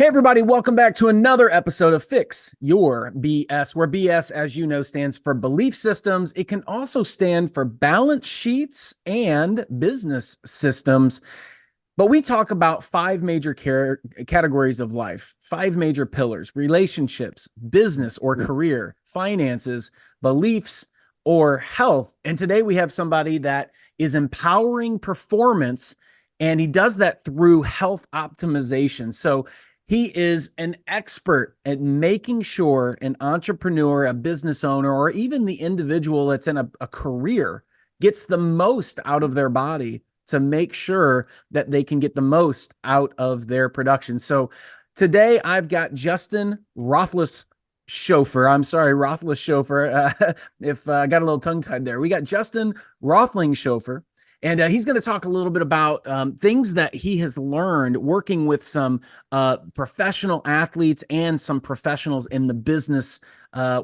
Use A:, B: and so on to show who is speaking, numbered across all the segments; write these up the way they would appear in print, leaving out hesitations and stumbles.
A: Hey, everybody, welcome back to another episode of Fix Your BS, where BS, as you know, stands for belief systems. It can also stand for balance sheets and business systems. But we talk about five major categories of life, five major pillars: relationships, business or career, finances, beliefs, or health. And today we have somebody that is empowering performance, and he does that through health optimization. So he is an expert at making sure an entrepreneur, a business owner, or even the individual that's in a career gets the most out of their body to make sure that they can get the most out of their production. So today I've got Justin Roethlingshoefer. I'm sorry, Roethlingshoefer. If I got a little tongue tied there. We got Justin Roethlingshoefer. And he's going to talk a little bit about things that he has learned working with some professional athletes and some professionals in the business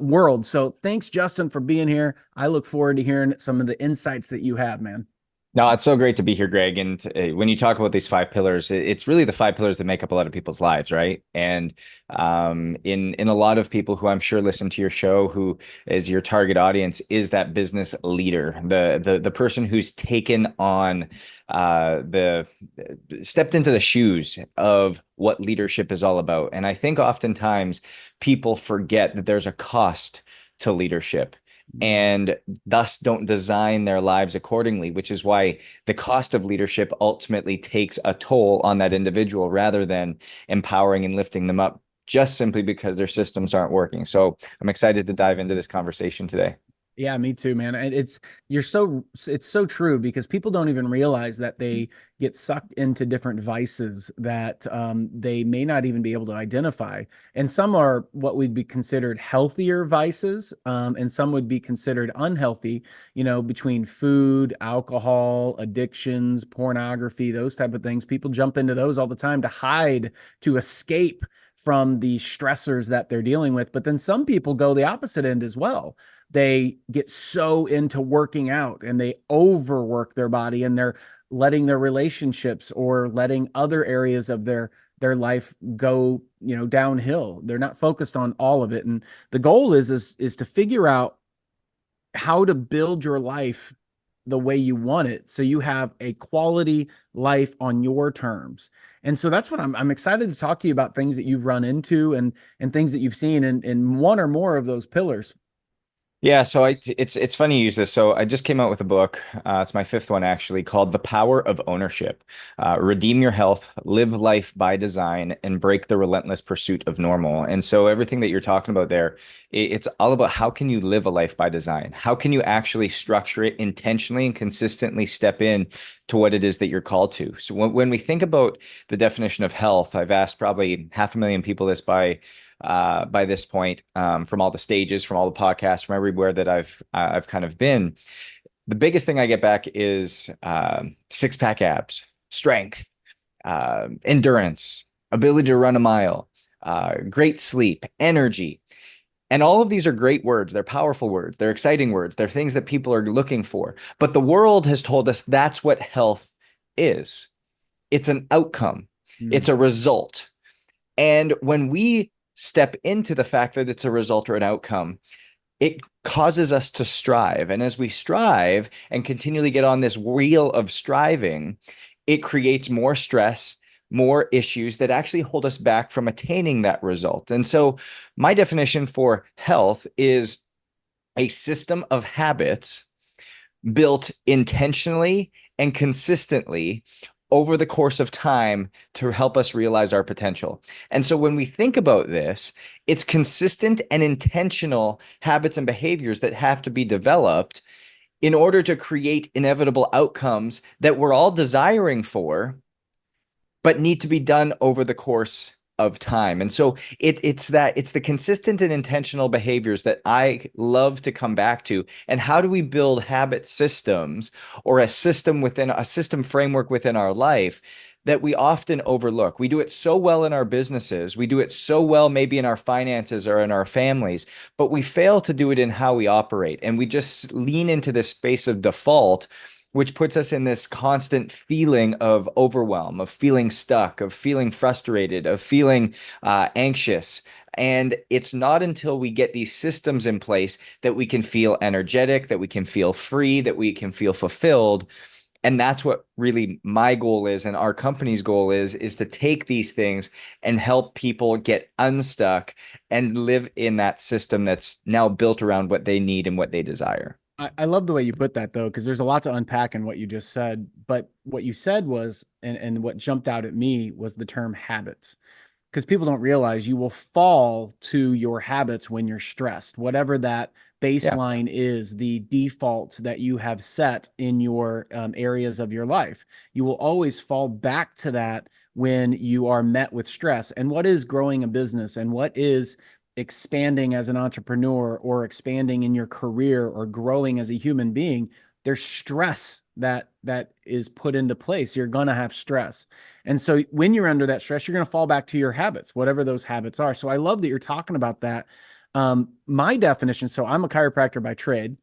A: world. So thanks, Justin, for being here. I look forward to hearing some of the insights that you have, man.
B: No, it's so great to be here, Greg. And when you talk about these five pillars, it's really the five pillars that make up a lot of people's lives, right? And in a lot of people who I'm sure listen to your show, who is your target audience, is that business leader, the person who's taken on the stepped into the shoes of what leadership is all about. And I think oftentimes people forget that there's a cost to leadership and thus don't design their lives accordingly, which is why the cost of leadership ultimately takes a toll on that individual rather than empowering and lifting them up just simply because their systems aren't working. So I'm excited to dive into this conversation today.
A: Yeah, me too, man. And it's so true because people don't even realize that they get sucked into different vices that they may not even be able to identify. And some are what would be considered healthier vices, and some would be considered unhealthy. Between food, alcohol, addictions, pornography, those type of things. People jump into those all the time to hide, to escape from the stressors that they're dealing with. But then some people go the opposite end as well. They get so into working out and they overwork their body, and they're letting their relationships or letting other areas of their life go, downhill. They're not focused on all of it. And the goal is to figure out how to build your life the way you want it so you have a quality life on your terms. And so that's what I'm excited to talk to you about, things that you've run into and things that you've seen in one or more of those pillars.
B: Yeah, so it's funny you use this. So I just came out with a book. It's my fifth one actually, called The Power of Ownership. Redeem your health, live life by design, and break the relentless pursuit of normal. And so everything that you're talking about there, it's all about how can you live a life by design? How can you actually structure it intentionally and consistently step in to what it is that you're called to? So when we think about the definition of health, I've asked probably 500,000 people this by this point, from all the stages, from all the podcasts, from everywhere that I've kind of been. The biggest thing I get back is six pack abs, strength, endurance, ability to run a mile, great sleep, energy. And all of these are great words. They're powerful words. They're exciting words. They're things that people are looking for. But the world has told us that's what health is. It's an outcome.
A: Mm.
B: It's a result. And when we step into the fact that it's a result or an outcome, it causes us to strive. And as we strive and continually get on this wheel of striving, it creates more stress, more issues that actually hold us back from attaining that result. And so my definition for health is a system of habits built intentionally and consistently over the course of time to help us realize our potential. And so when we think about this, it's consistent and intentional habits and behaviors that have to be developed in order to create inevitable outcomes that we're all desiring for, but need to be done over the course of time. And so it's the consistent and intentional behaviors that I love to come back to. And how do we build habit systems, or a system within a system framework within our life that we often overlook? We do it so well in our businesses. We do it so well maybe in our finances or in our families, but we fail to do it in how we operate. And we just lean into this space of default which puts us in this constant feeling of overwhelm, of feeling stuck, of feeling frustrated, of feeling anxious. And it's not until we get these systems in place that we can feel energetic, that we can feel free, that we can feel fulfilled. And that's what really my goal is, and our company's goal is to take these things and help people get unstuck and live in that system that's now built around what they need and what they desire.
A: I love the way you put that though, because there's a lot to unpack in what you just said. But what you said was, and what jumped out at me was the term habits. Because people don't realize you will fall to your habits when you're stressed, whatever that
B: Yeah.
A: baseline is, the default that you have set in your areas of your life. You will always fall back to that when you are met with stress. And what is growing a business and what is expanding as an entrepreneur or expanding in your career or growing as a human being? There's stress that is put into place. You're going to have stress. And so when you're under that stress, you're going to fall back to your habits, whatever those habits are. So I love that you're talking about that. My definition, so I'm a chiropractor by trade,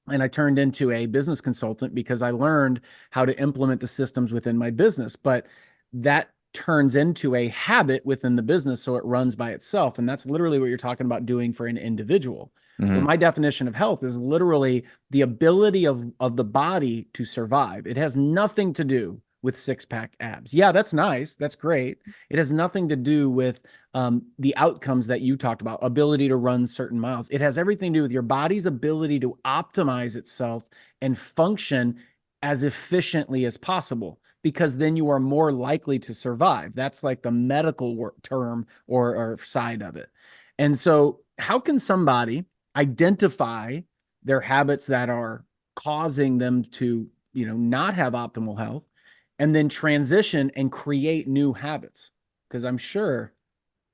A: and I turned into a business consultant because I learned how to implement the systems within my business. But that turns into a habit within the business, so it runs by itself. And that's literally what you're talking about doing for an individual. But
B: Mhm.
A: my definition of health is literally the ability of the body to survive. It has nothing to do with six pack abs. Yeah, that's nice. That's great. It has nothing to do with the outcomes that you talked about, ability to run certain miles. It has everything to do with your body's ability to optimize itself and function as efficiently as possible, because then you are more likely to survive. That's like the medical term or side of it. And so, how can somebody identify their habits that are causing them to, not have optimal health, and then transition and create new habits? Because I'm sure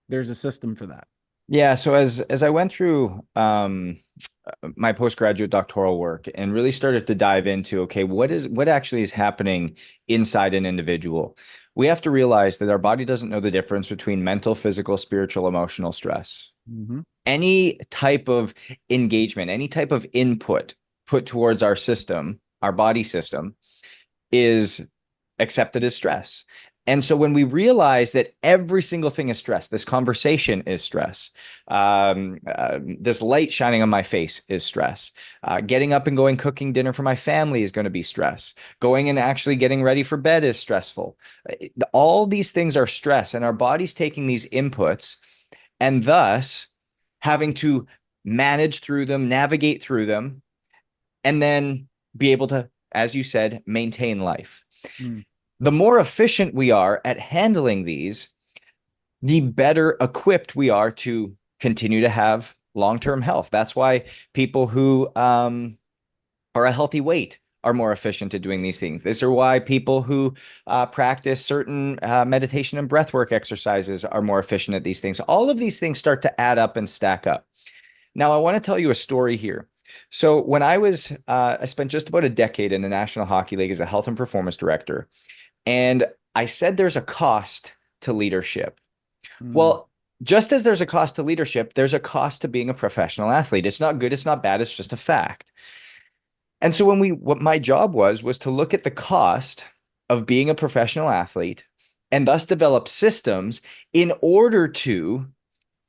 A: there's a system for that.
B: Yeah, so as I went through my postgraduate doctoral work and really started to dive into, okay, what actually is happening inside an individual, we have to realize that our body doesn't know the difference between mental, physical, spiritual, emotional stress.
A: Mm-hmm.
B: Any type of engagement, any type of input put towards our system, our body system, is accepted as stress. And so when we realize that every single thing is stress, this conversation is stress, this light shining on my face is stress, getting up and going cooking dinner for my family is going to be stress, going and actually getting ready for bed is stressful. All these things are stress, and our body's taking these inputs and thus having to manage through them, navigate through them, and then be able to, as you said, maintain life.
A: Mm.
B: The more efficient we are at handling these, the better equipped we are to continue to have long-term health. That's why people who are a healthy weight are more efficient at doing these things. These are why people who practice certain meditation and breathwork exercises are more efficient at these things. All of these things start to add up and stack up. Now, I want to tell you a story here. So when I spent just about a decade in the National Hockey League as a health and performance director, and I said there's a cost to leadership.
A: Mm.
B: Well, just as there's a cost to leadership, there's a cost to being a professional athlete. It's not good, it's not bad, it's just a fact. And so what my job was to look at the cost of being a professional athlete and thus develop systems in order to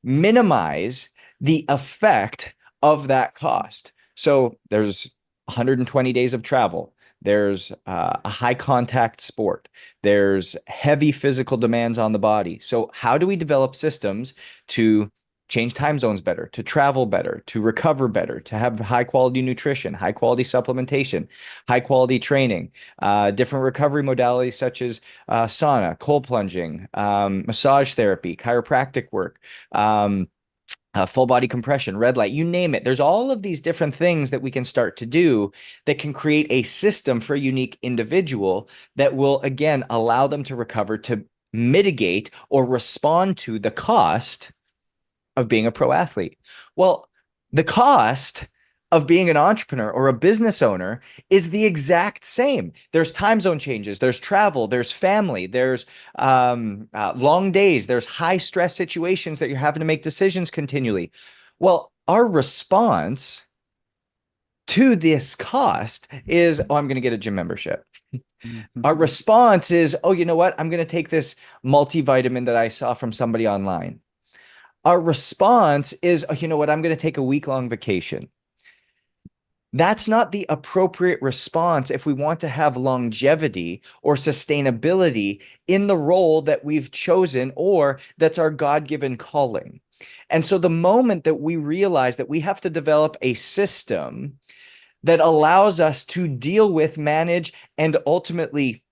B: minimize the effect of that cost. So there's 120 days of travel. There's a high contact sport. There's heavy physical demands on the body. So, how do we develop systems to change time zones better, to travel better, to recover better, to have high quality nutrition, high quality supplementation, high quality training, different recovery modalities such as sauna, cold plunging, massage therapy, chiropractic work, full body compression, red light, you name it. There's all of these different things that we can start to do that can create a system for a unique individual that will, again, allow them to recover, to mitigate or respond to the cost of being a pro athlete. Well, the cost of being an entrepreneur or a business owner is the exact same. There's time zone changes, there's travel, there's family, there's long days, there's high stress situations that you're having to make decisions continually. Well, our response to this cost is, oh, I'm going to get a gym membership. Our
A: Mhm.
B: response is, oh, you know what? I'm going to take this multivitamin that I saw from somebody online. Our response is, oh, you know what? I'm going to take a week-long vacation. That's not the appropriate response if we want to have longevity or sustainability in the role that we've chosen or that's our God-given calling. And so the moment that we realize that we have to develop a system that allows us to deal with, manage, and ultimately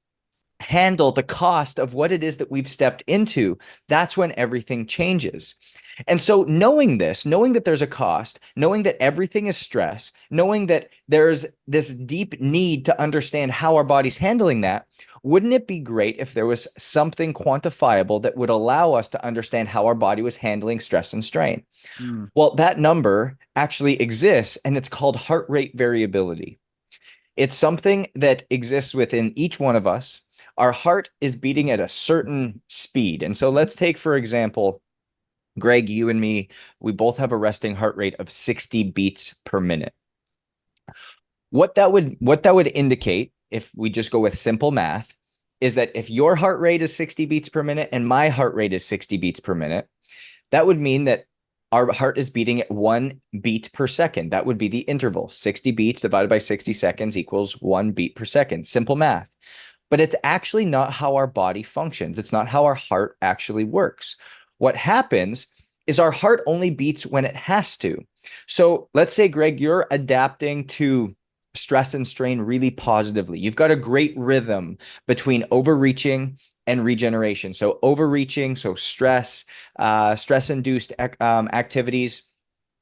B: handle the cost of what it is that we've stepped into, that's when everything changes. And so, knowing this, knowing that there's a cost, knowing that everything is stress, knowing that there's this deep need to understand how our body's handling that, wouldn't it be great if there was something quantifiable that would allow us to understand how our body was handling stress and strain?
A: Mm.
B: Well, that number actually exists, and it's called heart rate variability. It's something that exists within each one of us. Our heart is beating at a certain speed. And so let's take, for example, Greg, you and me, we both have a resting heart rate of 60 beats per minute. What that would indicate, if we just go with simple math, is that if your heart rate is 60 beats per minute and my heart rate is 60 beats per minute, that would mean that our heart is beating at 1 beat per second. That would be the interval. 60 beats divided by 60 seconds equals 1 beat per second. Simple math. But it's actually not how our body functions. It's not how our heart actually works. What happens is our heart only beats when it has to. So let's say, Greg, you're adapting to stress and strain really positively. You've got a great rhythm between overreaching and regeneration. So overreaching, so stress-induced activities,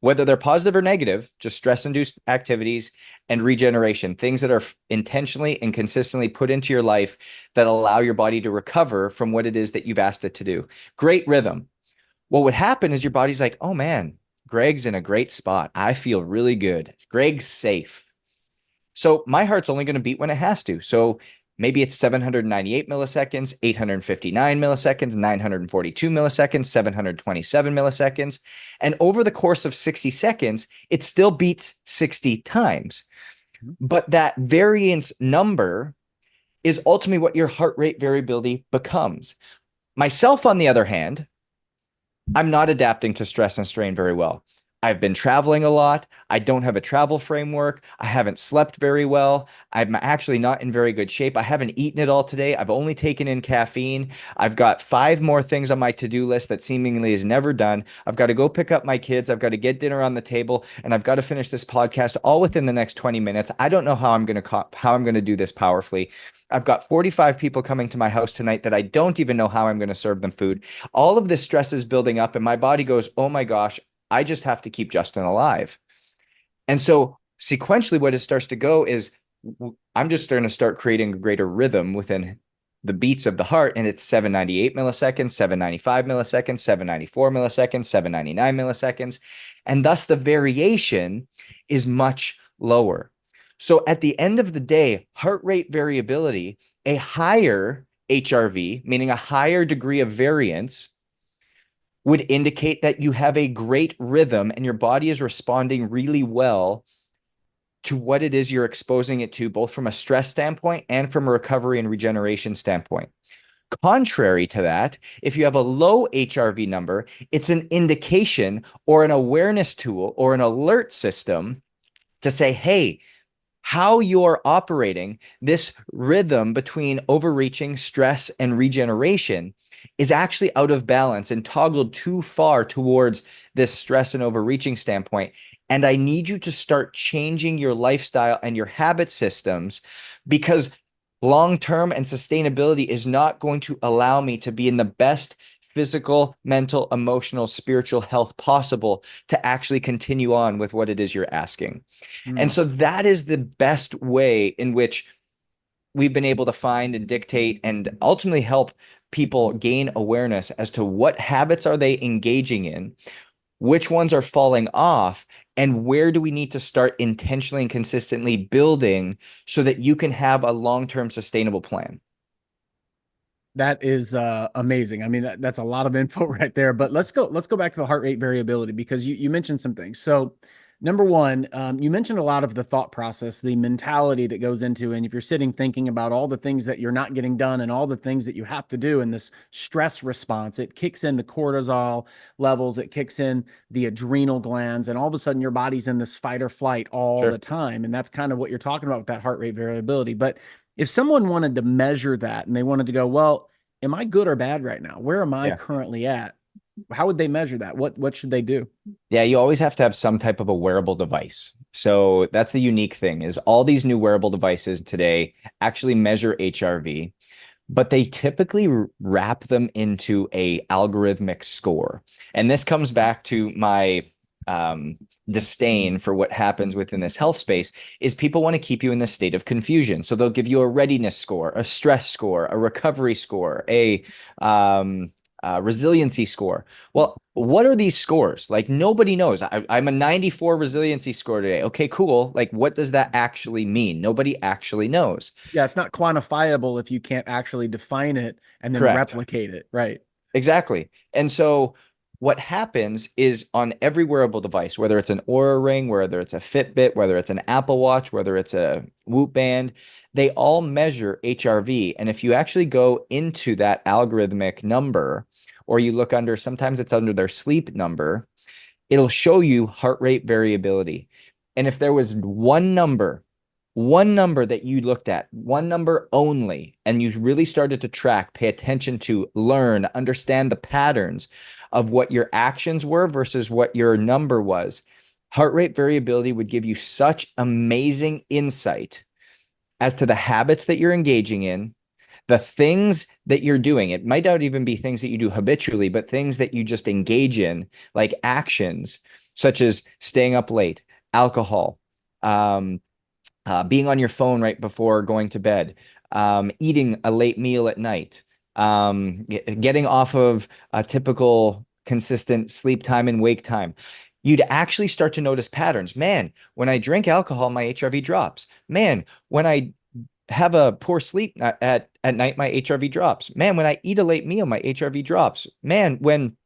B: whether they're positive or negative, just stress-induced activities and regeneration, things that are intentionally and consistently put into your life that allow your body to recover from what it is that you've asked it to do. Great rhythm. What would happen is your body's like, oh man, Greg's in a great spot. I feel really good. Greg's safe. So my heart's only going to beat when it has to. So maybe it's 798 milliseconds, 859 milliseconds, 942 milliseconds, 727 milliseconds. And over the course of 60 seconds, it still beats 60 times. But that variance number is ultimately what your heart rate variability becomes. Myself, on the other hand, I'm not adapting to stress and strain very well. I've been traveling a lot. I don't have a travel framework. I haven't slept very well. I'm actually not in very good shape. I haven't eaten it all today. I've only taken in caffeine. I've got 5 more things on my to-do list that seemingly is never done. I've got to go pick up my kids. I've got to get dinner on the table, and I've got to finish this podcast all within the next 20 minutes. I don't know how I'm going to do this powerfully. I've got 45 people coming to my house tonight that I don't even know how I'm going to serve them food. All of this stress is building up, and my body goes, oh my gosh, I just have to keep Justin alive. And so sequentially, what it starts to go is I'm just going to start creating a greater rhythm within the beats of the heart. And it's 798 milliseconds, 795 milliseconds, 794 milliseconds, 799 milliseconds. And thus the variation is much lower. So at the end of the day, heart rate variability, a higher HRV, meaning a higher degree of variance, would indicate that you have a great rhythm and your body is responding really well to what it is you're exposing it to, both from a stress standpoint and from a recovery and regeneration standpoint. Contrary to that, if you have a low HRV number, it's an indication or an awareness tool or an alert system to say, hey, how you're operating this rhythm between overreaching, stress, and regeneration is actually out of balance and toggled too far towards this stress and overreaching standpoint. And I need you to start changing your lifestyle and your habit systems, because long term and sustainability is not going to allow me to be in the best physical, mental, emotional, spiritual health possible to actually continue on with what it is you're asking. And
A: Mm.
B: so that is the best way in which we've been able to find and dictate and ultimately help people gain awareness as to what habits are they engaging in, which ones are falling off, and where do we need to start intentionally and consistently building so that you can have a long-term sustainable plan.
A: That is amazing. I mean, that's a lot of info right there. But let's go back to the heart rate variability because you mentioned some things. So Number one, you mentioned a lot of the thought process, the mentality that goes into, and if you're sitting thinking about all the things that you're not getting done and all the things that you have to do in this stress response, it kicks in the cortisol levels, it kicks in the adrenal glands, and all of a sudden your body's in this fight or flight all the
B: Sure.
A: time. And that's kind of what you're talking about with that heart rate variability. But if someone wanted to measure that and they wanted to go, well, am I good or bad right now? Where am I
B: Yeah.
A: currently at? How would they measure that? What should they do?
B: Yeah, you always have to have some type of a wearable device. So that's the unique thing is all these new wearable devices today actually measure HRV, but they typically wrap them into a algorithmic score. And this comes back to my um, disdain for what happens within this health space is people want to keep you in this state of confusion. So they'll give you a readiness score, a stress score, a recovery score, um, resiliency score. Well, what are these scores? Like nobody knows. I'm a 94 resiliency score today. Okay, cool. Like what does that actually mean? Nobody actually knows.
A: Yeah, it's not quantifiable if you can't actually define it and then
B: Correct.
A: replicate it. Right.
B: Exactly. And so what happens is on every wearable device, whether it's an Oura Ring, whether it's a Fitbit, whether it's an Apple Watch, whether it's a Whoop Band, they all measure HRV. And if you actually go into that algorithmic number, or you look under, sometimes it's under their sleep number, it'll show you heart rate variability. And if there was one number that you looked at, one number only, and you really started to track, pay attention to, learn, understand the patterns of what your actions were versus what your number was, heart rate variability would give you such amazing insight as to the habits that you're engaging in, the things that you're doing. It might not even be things that you do habitually, but things that you just engage in, like actions such as staying up late, alcohol, um, being on your phone right before going to bed, eating a late meal at night, getting off of a typical consistent sleep time and wake time. You'd actually start to notice patterns. Man, when I drink alcohol, my HRV drops. Man, when I have a poor sleep at night, my HRV drops. Man, when I eat a late meal, my HRV drops. Man, when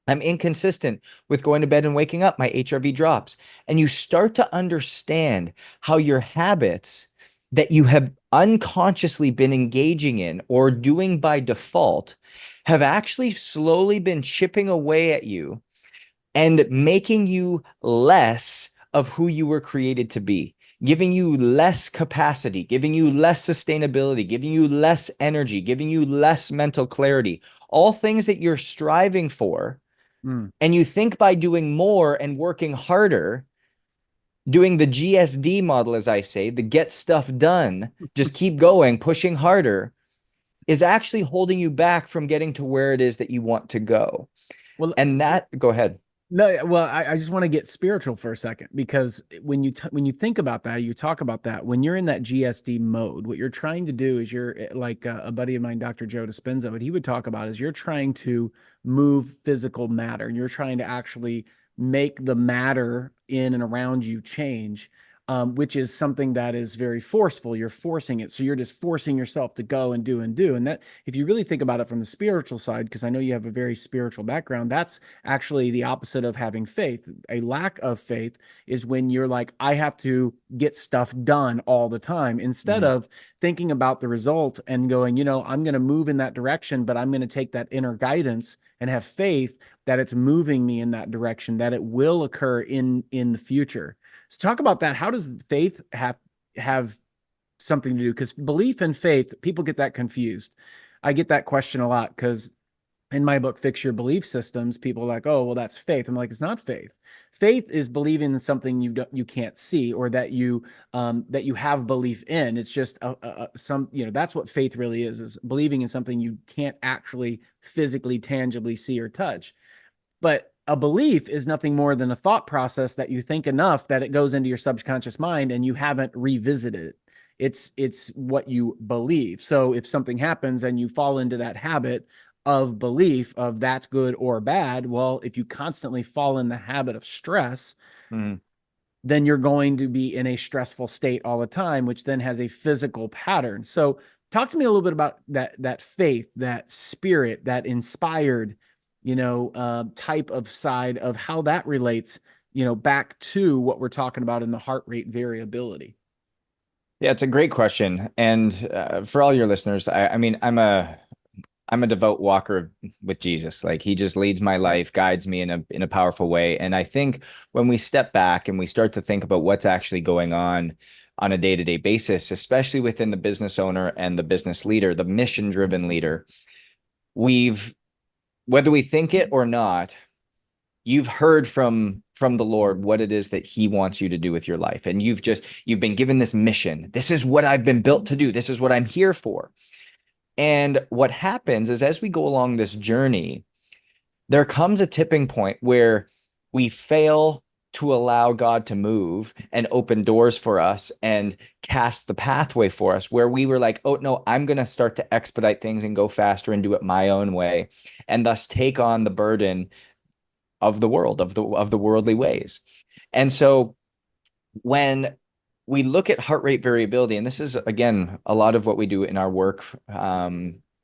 B: I'm inconsistent with going to bed and waking up, my HRV drops. And you start to understand how your habits that you have unconsciously been engaging in or doing by default have actually slowly been chipping away at you and making you less of who you were created to be, giving you less capacity, giving you less sustainability, giving you less energy, giving you less mental clarity, all things that you're striving for.
A: Mm.
B: And you think by doing more and working harder, doing the GSD model, as I say, the get stuff done, just keep going, pushing harder, is actually holding you back from getting to where it is that you want to go.
A: Well,
B: And that, go ahead.
A: no, well, I just want to get spiritual for a second because when you think about that, you talk about that when you're in that GSD mode, what you're trying to do is you're like a buddy of mine, Dr. Joe Dispenza, what he would talk about is you're trying to move physical matter and you're trying to actually make the matter in and around you change. Which is something that is very forceful. You're forcing it. So you're just forcing yourself to go and do and do. And that, if you really think about it from the spiritual side, because I know you have a very spiritual background, that's actually the opposite of having faith. A lack of faith is when you're like, I have to get stuff done all the time instead
B: Mm,
A: of thinking about the result and going, I'm going to move in that direction, but I'm going to take that inner guidance and have faith that it's moving me in that direction, that it will occur in the future. So talk about that. How does faith have something to do? Because belief and faith, people get that confused. I get that question a lot because in my book, Fix Your Belief Systems, people are like, oh, well, that's faith. I'm like, it's not faith. Faith is believing in something you can't see or that you have belief in. It's just some, that's what faith really is believing in something you can't actually physically, tangibly see or touch. But a belief is nothing more than a thought process that you think enough that it goes into your subconscious mind and you haven't revisited it. It's what you believe. So if something happens and you fall into that habit of belief of that's good or bad, well, if you constantly fall in the habit of stress,
B: mm.
A: then you're going to be in a stressful state all the time, which then has a physical pattern. So talk to me a little bit about that faith, that spirit, that inspired, type of side of how that relates back to what we're talking about in the heart rate variability?
B: Yeah, it's a great question. And for all your listeners, I mean, I'm a devout walker with Jesus. Like he just leads my life, guides me in a powerful way. And I think when we step back and we start to think about what's actually going on a day-to-day basis, especially within the business owner and the business leader, the mission-driven leader, we've whether we think it or not, you've heard from the Lord what it is that he wants you to do with your life. And you've been given this mission. This is what I've been built to do. This is what I'm here for. And what happens is as we go along this journey, there comes a tipping point where we fail to allow God to move and open doors for us and cast the pathway for us, where we were like, oh no, I'm going to start to expedite things and go faster and do it my own way, and thus take on the burden of the world, of the worldly ways. And so when we look at heart rate variability, and this is again a lot of what we do in our work.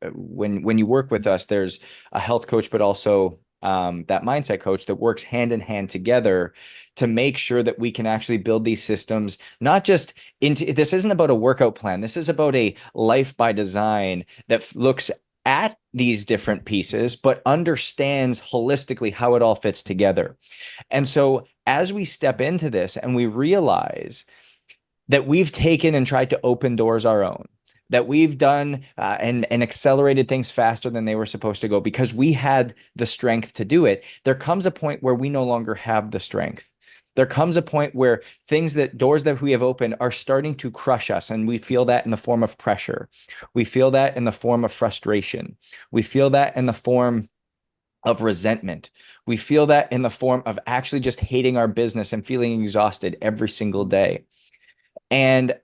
B: When you work with us, there's a health coach, but also that mindset coach that works hand in hand together to make sure that we can actually build these systems, not just into this isn't about a workout plan. This is about a life by design that looks at these different pieces, but understands holistically how it all fits together. And so as we step into this and we realize that we've taken and tried to open doors our own, that we've done and accelerated things faster than they were supposed to go because we had the strength to do it, there comes a point where we no longer have the strength. There comes a point where doors that we have opened are starting to crush us. And we feel that in the form of pressure. We feel that in the form of frustration. We feel that in the form of resentment. We feel that in the form of actually just hating our business and feeling exhausted every single day. And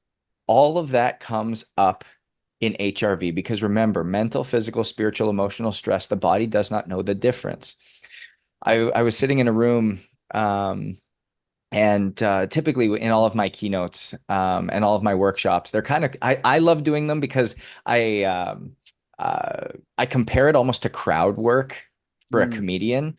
B: all of that comes up in HRV because remember, mental, physical, spiritual, emotional stress, the body does not know the difference. I was sitting in a room and typically in all of my keynotes and all of my workshops, they're I love doing them because I compare it almost to crowd work for a comedian,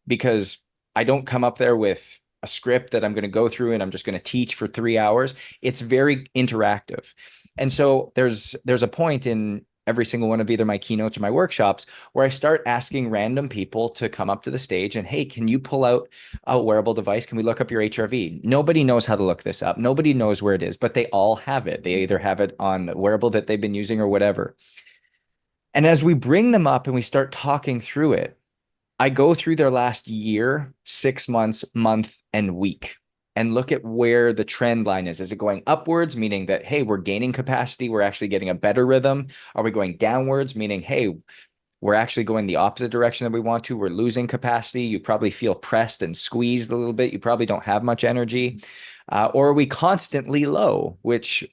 B: because I don't come up there with a script that I'm going to go through and I'm just going to teach for 3 hours. It's very interactive. And so there's a point in every single one of either my keynotes or my workshops where I start asking random people to come up to the stage and, hey, can you pull out a wearable device? Can we look up your HRV? Nobody knows how to look this up. Nobody knows where it is, but they all have it. They either have it on the wearable that they've been using or whatever. And as we bring them up and we start talking through it, I go through their last year, 6 months, month, and week, and look at where the trend line is. Is it going upwards, meaning that, hey, we're gaining capacity, we're actually getting a better rhythm? Are we going downwards, meaning, hey, we're actually going the opposite direction that we want to? We're losing capacity. You probably feel pressed and squeezed a little bit. You probably don't have much energy. Or are we constantly low, which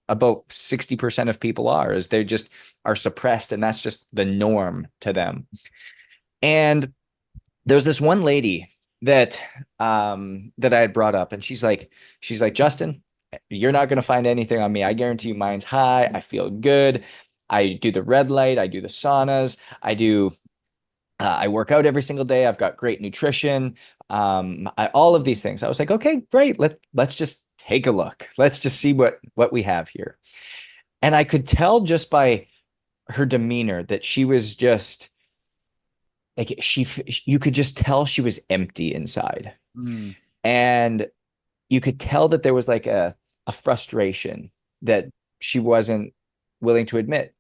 B: about 60% of people is they just are suppressed, and that's just the norm to them. And there's this one lady that that I had brought up, and she's like, Justin, you're not going to find anything on me. I guarantee you mine's high. I feel good. I do the red light. I do the saunas. I work out every single day. I've got great nutrition. All of these things. I was like, okay, great. Let's just take a look. Let's just see what we have here. And I could tell just by her demeanor that she was just like you could just tell she was empty inside.
A: Mm.
B: And you could tell that there was like a frustration that she wasn't willing to admit.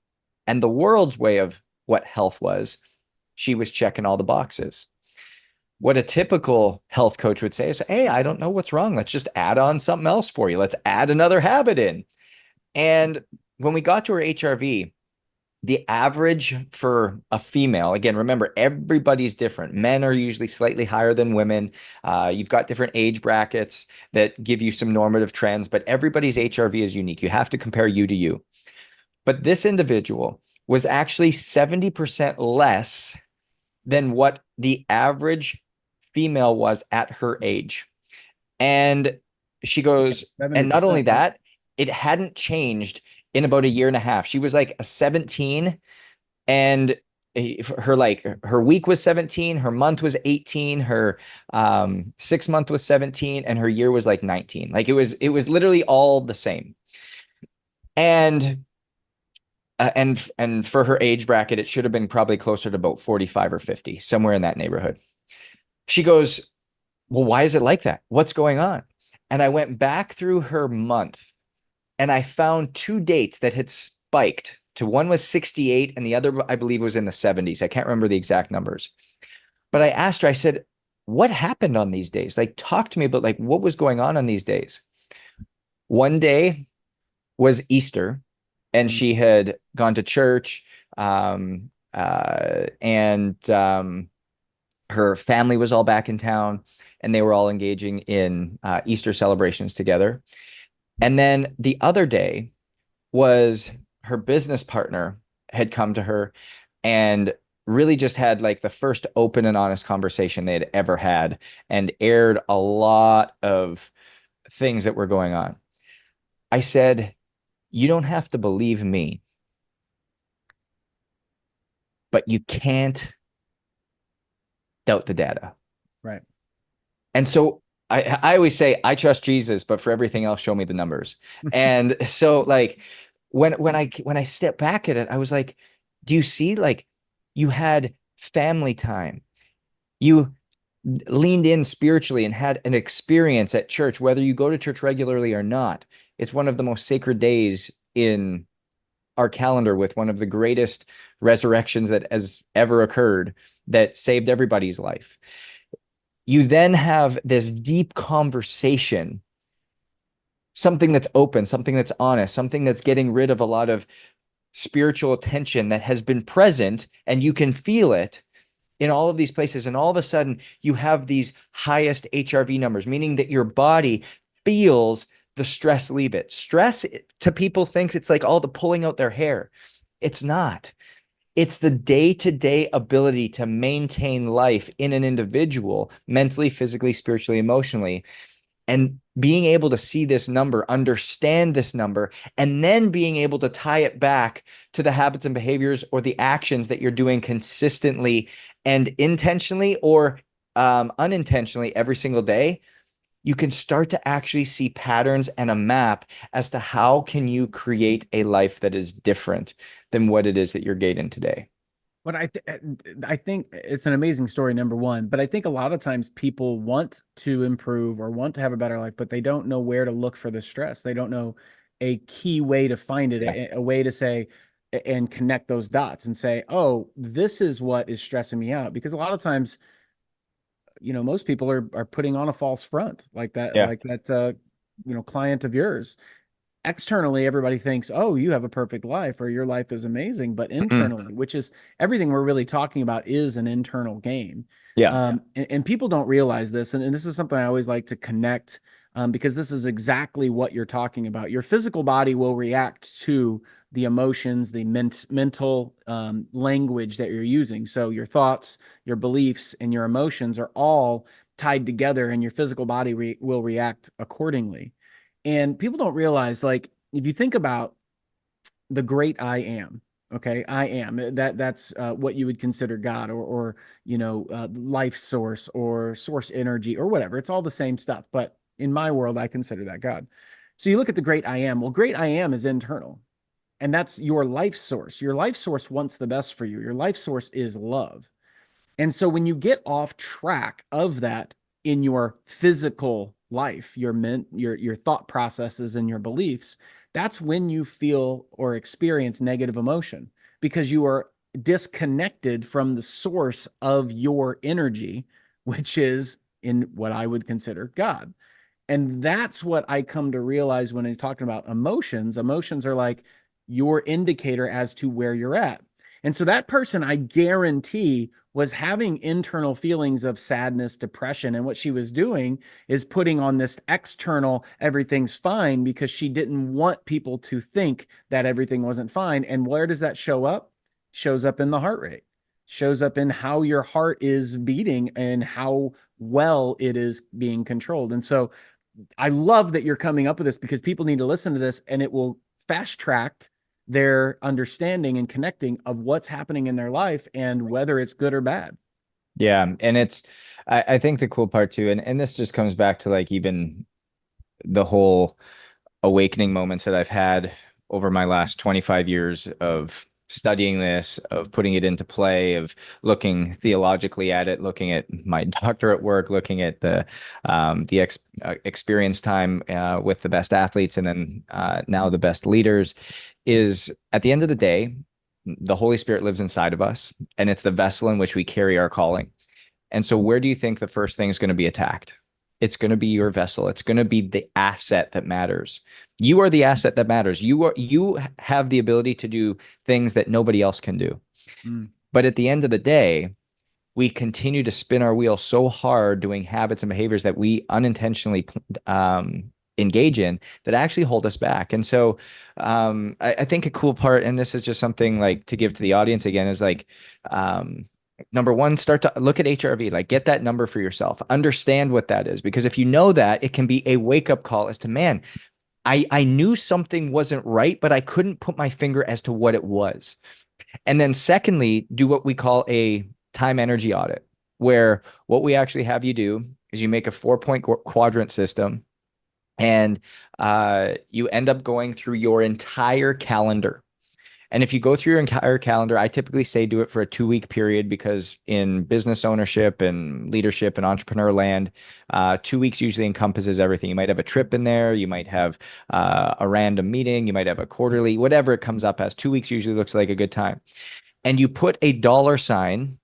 B: And the world's way of what health was, she was checking all the boxes. What a typical health coach would say is, hey, I don't know what's wrong. Let's just add on something else for you. Let's add another habit in. And when we got to her HRV, the average for a female, again, remember, everybody's different. Men are usually slightly higher than women. You've got different age brackets that give you some normative trends, but everybody's HRV is unique. You have to compare you to you. But this individual was actually 70% less than what the average female was at her age. And she goes, and not only
A: 70% less.
B: that, it hadn't changed in about a year and a half. She was like a 17, and her like her week was 17, her month was 18, her 6 month was 17, and her year was like 19. Like it was literally all the same. And and for her age bracket, it should have been probably closer to about 45 or 50, somewhere in that neighborhood. She goes, well, why is it like that? What's going on? And I went back through her month and I found two dates that had spiked to one was 68 and the other, I believe, was in the 70s. I can't remember the exact numbers. But I asked her, I said, what happened on these days? Like, talk to me about like what was going on these days. One day was Easter, and
A: Mm.
B: she had gone to church, and her family was all back in town, and they were all engaging in Easter celebrations together. And then the other day was her business partner had come to her and really just had like the first open and honest conversation they had ever had and aired a lot of things that were going on. I said, you don't have to believe me, but you can't doubt the data.
A: Right.
B: And so I always say I trust Jesus, but for everything else, show me the numbers. And so like when I step back at it, I was like, do you see like you had family time? You leaned in spiritually and had an experience at church, whether you go to church regularly or not. It's one of the most sacred days in our calendar with one of the greatest resurrections that has ever occurred that saved everybody's life. You then have this deep conversation, something that's open, something that's honest, something that's getting rid of a lot of spiritual tension that has been present, and you can feel it in all of these places. And all of a sudden, you have these highest HRV numbers, meaning that your body feels the stress leave it. Stress to people thinks it's like all the pulling out their hair. It's not. It's the day-to-day ability to maintain life in an individual, mentally, physically, spiritually, emotionally, and being able to see this number, understand this number, and then being able to tie it back to the habits and behaviors or the actions that you're doing consistently and intentionally or unintentionally every single day. You can start to actually see patterns and a map as to how can you create a life that is different than what it is that you're gating today.
A: But I think it's an amazing story, number one. But I think a lot of times people want to improve or want to have a better life, but they don't know where to look for the stress. They don't know a key way to find it,
B: Yeah.
A: a way to say and connect those dots and say, oh, this is what is stressing me out. Because a lot of times, most people are putting on a false front
B: Yeah.
A: like that, client of yours. Externally, everybody thinks, oh, you have a perfect life or your life is amazing. But
B: Mhm.
A: internally, which is everything we're really talking about, is an internal game.
B: Yeah.
A: And people don't realize this. And this is something I always like to connect, because this is exactly what you're talking about. Your physical body will react to the emotions, the mental language that you're using. So your thoughts, your beliefs, and your emotions are all tied together, and your physical body will react accordingly. And people don't realize, like, if you think about the great I am, okay, I am that's what you would consider God, or life source or source energy or whatever. It's all the same stuff. But in my world, I consider that God. So you look at the great I am. Well, great I am is internal. And that's your life source. Your life source wants the best for you. Your life source is love. And so when you get off track of that in your physical life, your thought processes and your beliefs, that's when you feel or experience negative emotion, because you are disconnected from the source of your energy, which is in what I would consider God. And that's what I come to realize when I'm talking about emotions. Emotions are like your indicator as to where you're at. And so that person, I guarantee, was having internal feelings of sadness, depression. And what she was doing is putting on this external, everything's fine, because she didn't want people to think that everything wasn't fine. And where does that show up? Shows up in the heart rate, shows up in how your heart is beating and how well it is being controlled. And so I love that you're coming up with this, because people need to listen to this, and it will fast track their understanding and connecting of what's happening in their life and whether it's good or bad.
B: Yeah. And I think the cool part too, and this just comes back to like even the whole awakening moments that I've had over my last 25 years of studying this, of putting it into play, of looking theologically at it, looking at my doctorate work, looking at the experience time with the best athletes, and then now the best leaders. Is at the end of the day, the Holy Spirit lives inside of us, and it's the vessel in which we carry our calling. And so, where do you think the first thing is going to be attacked? It's going to be your vessel. It's going to be the asset that matters. You are the asset that matters. You have the ability to do things that nobody else can do.
A: Mm.
B: But at the end of the day, we continue to spin our wheel so hard doing habits and behaviors that we unintentionally engage in that actually hold us back. And so I think a cool part, and this is just something like to give to the audience again, is like number one, start to look at HRV, like get that number for yourself, understand what that is. Because if you know that, it can be a wake-up call as to, man, I knew something wasn't right, but I couldn't put my finger as to what it was. And then secondly, do what we call a time energy audit, where what we actually have you do is you make a 4-point quadrant system, and you end up going through your entire calendar. And if you go through your entire calendar, I typically say do it for a 2-week period, because in business ownership and leadership and entrepreneur land, 2 weeks usually encompasses everything. You might have a trip in there. You might have a random meeting. You might have a quarterly, whatever it comes up as. 2 weeks usually looks like a good time. And you put a dollar sign,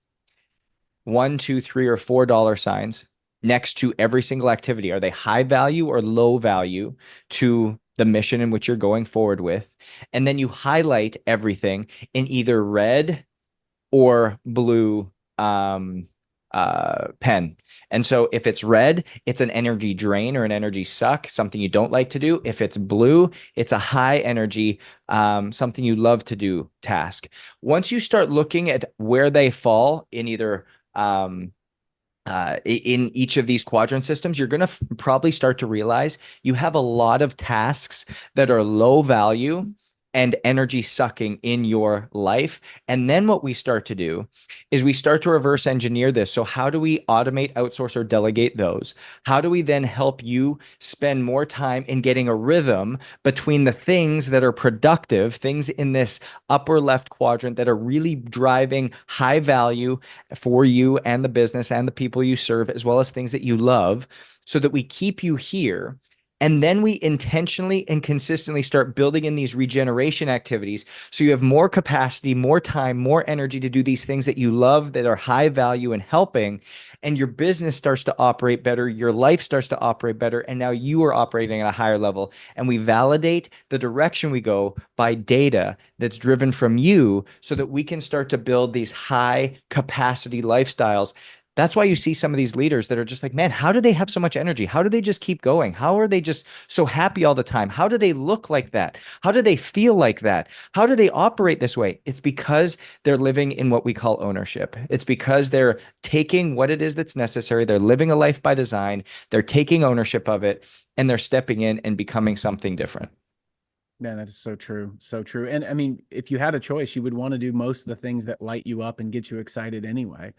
B: one, two, three, or $4 signs next to every single activity. Are they high value or low value to the mission in which you're going forward with? And then you highlight everything in either red or blue pen. And so if it's red, it's an energy drain or an energy suck, something you don't like to do. If it's blue, it's a high energy, something you love to do task. Once you start looking at where they fall in either in each of these quadrant systems, you're going to probably start to realize you have a lot of tasks that are low value and energy sucking in your life. And then what we start to do is we start to reverse engineer this. So how do we automate, outsource, or delegate those? How do we then help you spend more time in getting a rhythm between the things that are productive, things in this upper left quadrant that are really driving high value for you and the business and the people you serve, as well as things that you love, so that we keep you here. And then we intentionally and consistently start building in these regeneration activities, so you have more capacity, more time, more energy to do these things that you love, that are high value and helping. And your business starts to operate better. Your life starts to operate better. And now you are operating at a higher level. And we validate the direction we go by data that's driven from you, so that we can start to build these high capacity lifestyles. That's why you see some of these leaders that are just like, man, how do they have so much energy? How do they just keep going? How are they just so happy all the time? How do they look like that? How do they feel like that? How do they operate this way? It's because they're living in what we call ownership. It's because they're taking what it is that's necessary. They're living a life by design. They're taking ownership of it, and they're stepping in and becoming something different.
A: Man, that is so true. So true. And I mean, if you had a choice, you would want to do most of the things that light you up and get you excited anyway.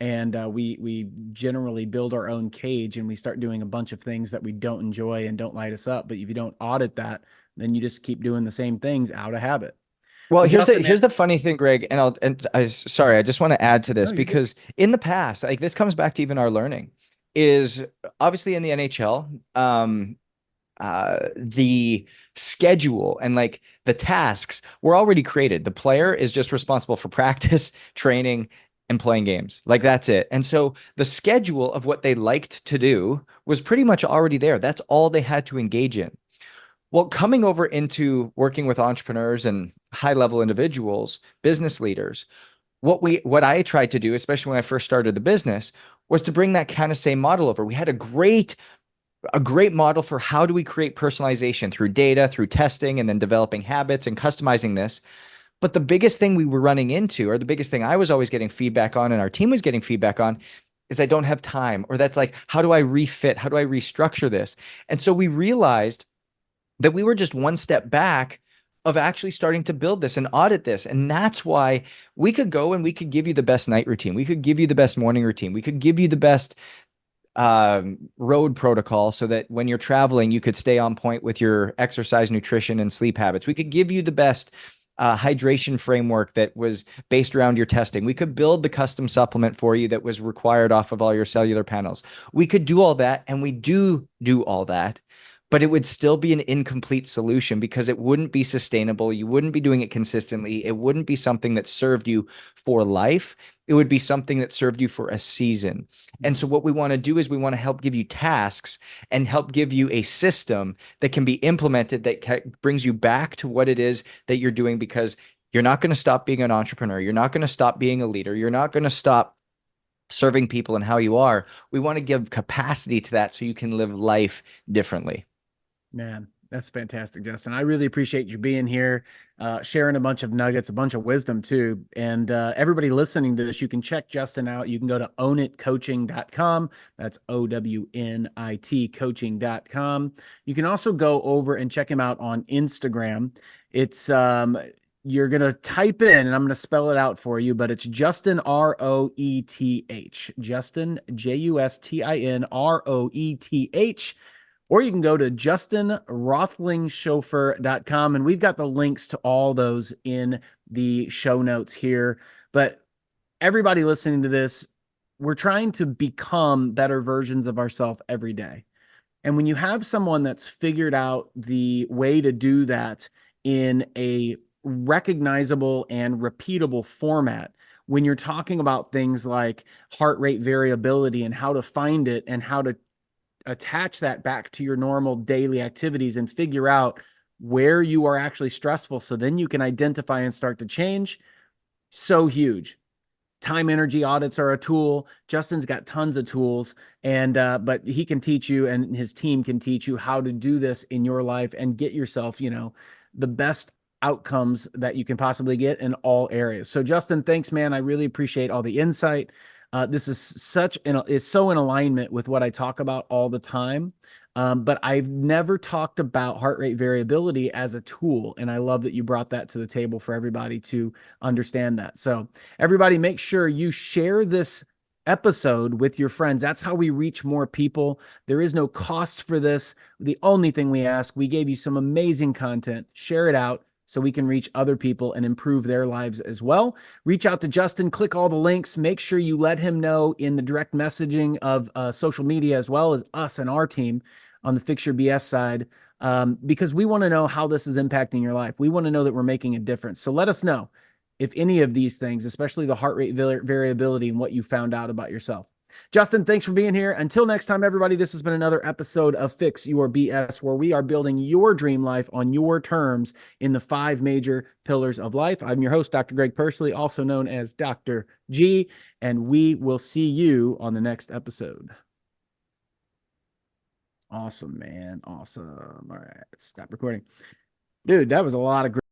A: And we generally build our own cage, and we start doing a bunch of things that we don't enjoy and don't light us up. But if you don't audit that, then you just keep doing the same things out of habit.
B: Well,
A: Well, Justin, man,
B: here's the funny thing, Greg, and sorry, I just want to add to
A: no,
B: this,
A: you're good.
B: because in the past, like this comes back to even our learning, is obviously in the NHL, the schedule and like the tasks were already created. The player is just responsible for practice, training, and playing games. Like that's it. And so the schedule of what they liked to do was pretty much already there. That's all they had to engage in. Well, coming over into working with entrepreneurs and high level individuals, business leaders, what I tried to do, especially when I first started the business, was to bring that kind of same model over. We had a great model for how do we create personalization through data, through testing, and then developing habits and customizing this. But the biggest thing we were running into, or the biggest thing I was always getting feedback on and our team was getting feedback on, is I don't have time. Or that's like, how do I refit? How do I restructure this? And so we realized that we were just one step back of actually starting to build this and audit this. And that's why we could go and we could give you the best night routine. We could give you the best morning routine. We could give you the best road protocol so that when you're traveling, you could stay on point with your exercise, nutrition, and sleep habits. We could give you the best hydration framework that was based around your testing. We could build the custom supplement for you that was required off of all your cellular panels. We could do all that, and we do all that, but it would still be an incomplete solution because it wouldn't be sustainable. You wouldn't be doing it consistently. It wouldn't be something that served you for life. It would be something that served you for a season. And so what we want to do is we want to help give you tasks and help give you a system that can be implemented that brings you back to what it is that you're doing, because you're not going to stop being an entrepreneur. You're not going to stop being a leader. You're not going to stop serving people and how you are. We want to give capacity to that so you can live life differently.
A: Man, that's fantastic, Justin. I really appreciate you being here, sharing a bunch of nuggets, a bunch of wisdom too. And everybody listening to this, you can check Justin out. You can go to ownitcoaching.com. That's OWNIT coaching.com. You can also go over and check him out on Instagram. It's you're going to type in, and I'm going to spell it out for you, but it's Justin Roeth. Justin, JustinRoeth. Or you can go to justinroethlingshoefer.com, and we've got the links to all those in the show notes here. But everybody listening to this, we're trying to become better versions of ourselves every day. And when you have someone that's figured out the way to do that in a recognizable and repeatable format, when you're talking about things like heart rate variability and how to find it and how to attach that back to your normal daily activities and figure out where you are actually stressful, so then you can identify and start to change. So huge. Time energy audits are a tool. Justin's got tons of tools, and but he can teach you, and his team can teach you how to do this in your life and get yourself, the best outcomes that you can possibly get in all areas. So Justin, thanks, man. I really appreciate all the insight. This is so in alignment with what I talk about all the time. But I've never talked about heart rate variability as a tool. And I love that you brought that to the table for everybody to understand that. So everybody, make sure you share this episode with your friends. That's how we reach more people. There is no cost for this. The only thing we ask, we gave you some amazing content. Share it out so we can reach other people and improve their lives as well. Reach out to Justin, click all the links. Make sure you let him know in the direct messaging of social media, as well as us and our team on the Fix Your BS side, because we want to know how this is impacting your life. We want to know that we're making a difference. So let us know if any of these things, especially the heart rate variability, and what you found out about yourself. Justin, thanks for being here. Until next time, everybody, this has been another episode of Fix Your BS, where we are building your dream life on your terms in the 5 major pillars of life. I'm your host, Dr. Greg Persley, also known as Dr. G, and we will see you on the next episode. Awesome, man. Awesome. All right, stop recording. Dude, that was a lot of great